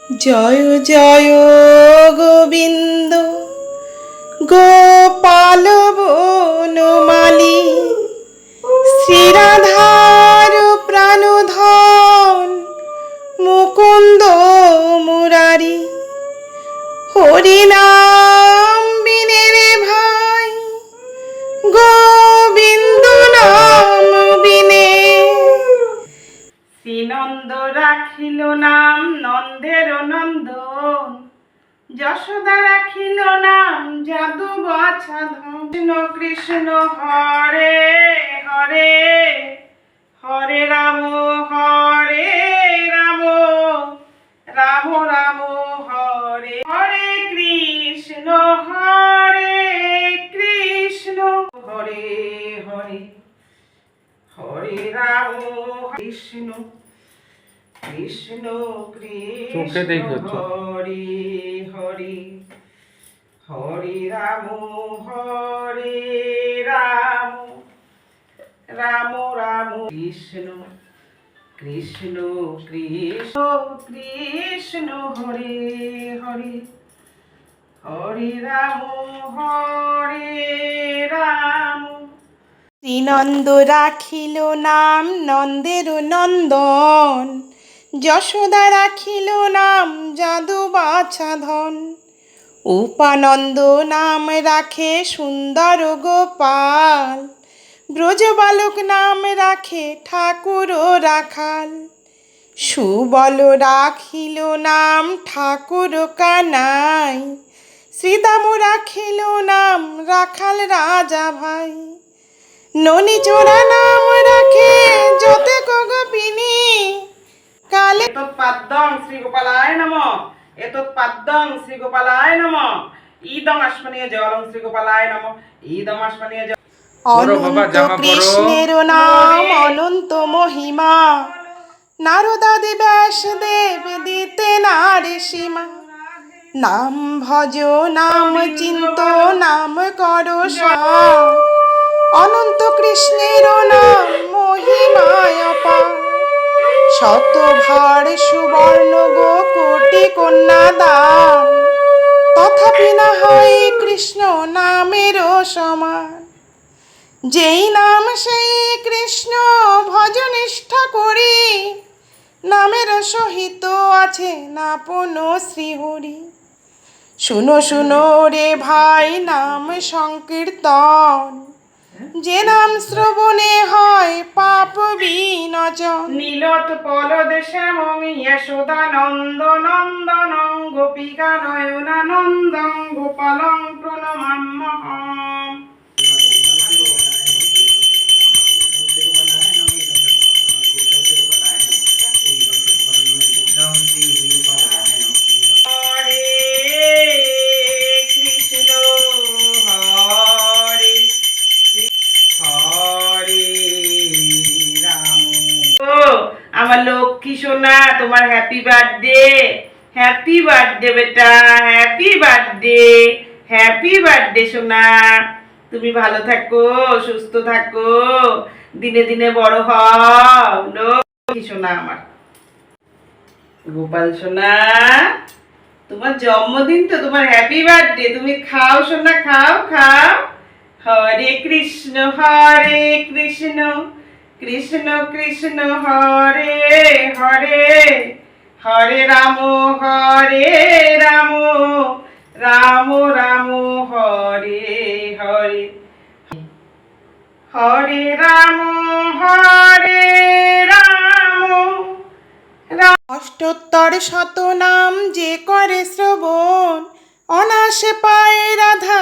জয় জয় গোবিন্দ গোপাল বনমালী শ্রীরাধার প্রাণধন মুকুন্দ মুরারি। হরিনাম বিনে রে ভাই গোবিন্দ নাম বিনে। শ্রীনন্দ রাখিল নাম নন্দের নন্দন, যশোদা রাখিল নাম যাদু বাছাধন। কৃষ্ণ হরে হরে হরে রাম হরে রাম রাম রাম হরে হরে কৃষ্ণ হরে কৃষ্ণ হরে হরে হরে রাম কৃষ্ণ কৃষ্ণ কৃষ্ণ হরে হরে হরে রাম হরে রাম রাম রাম কৃষ্ণ কৃষ্ণ কৃষ্ণ কৃষ্ণ হরে হরে হরে রাম হরে রাম। শ্রীনন্দ রাখিল নাম নন্দের নন্দন, যশোদা রাখিল নাম যাদু বাছাধন। উপানন্দ নাম রাখে সুন্দর গোপাল, ব্রজবালক নাম রাখে ঠাকুর রাখাল। সুবল রাখিল নাম ঠাকুর কানাই, শ্রীদাম রাখিল নাম রাখাল রাজা ভাই। ননি চোরা নাম রাখে যতে গোপিনী কালে। এতৎপাদ্যং শ্রী গোপালায় নমঃ, এতৎপাদ্যং শ্রী গোপালায় নমঃ, ইদং আস্মনীয় জলং শ্রী গোপালায় নমঃ, ইদং আস্মনীয় জল। অনন্ত কৃষ্ণের নাম অনন্ত মহিমা, নারদাদি ব্যাসদেব দিতে নারে সীমা। নাম ভজ নাম চিন্ত নাম কর সৎ, অনন্ত কৃষ্ণের নাম মহিমায় অপার। শতভার সুবর্ণ গো কোটি কন্যা দান, তথাপি না হয় কৃষ্ণ নামের সমান। যেই নাম সেই কৃষ্ণ ভজ নিষ্ঠা করি, নামের সহিত আছে নাপন শ্রীহরি। শুনো শুনো রে ভাই নাম সংকীর্তন, যে নাম শ্রবণে হয় পাপ বিনাশন। নীলত পলদ শ্যামং যশোদা নন্দ নন্দনং, গোপিকা নয়নানন্দং গোপালং প্রণমাম্যহম। আমার লক্ষ্মী সোনা, তোমার হ্যাপি বার্থডে, হ্যাপি বার্থডে বেটা, হ্যাপি বার্থডে, হ্যাপি বার্থডে সোনা। তুমি ভালো থাকো, সুস্থ থাকো, দিনে দিনে বড় হও। লক্ষ্মী সোনা আমার গোপাল সোনা, তোমার জন্মদিন তো, তোমার হ্যাপি বার্থডে। তুমি খাও সোনা, খাও খাও। হরে কৃষ্ণ কৃষ্ণ কৃষ্ণ হরে হরে হরে রাম রাম রাম হরে হরে হরে রাম অষ্টোত্তর শত নাম যে করে শ্রবণ, অনায়াসে পায় রাধা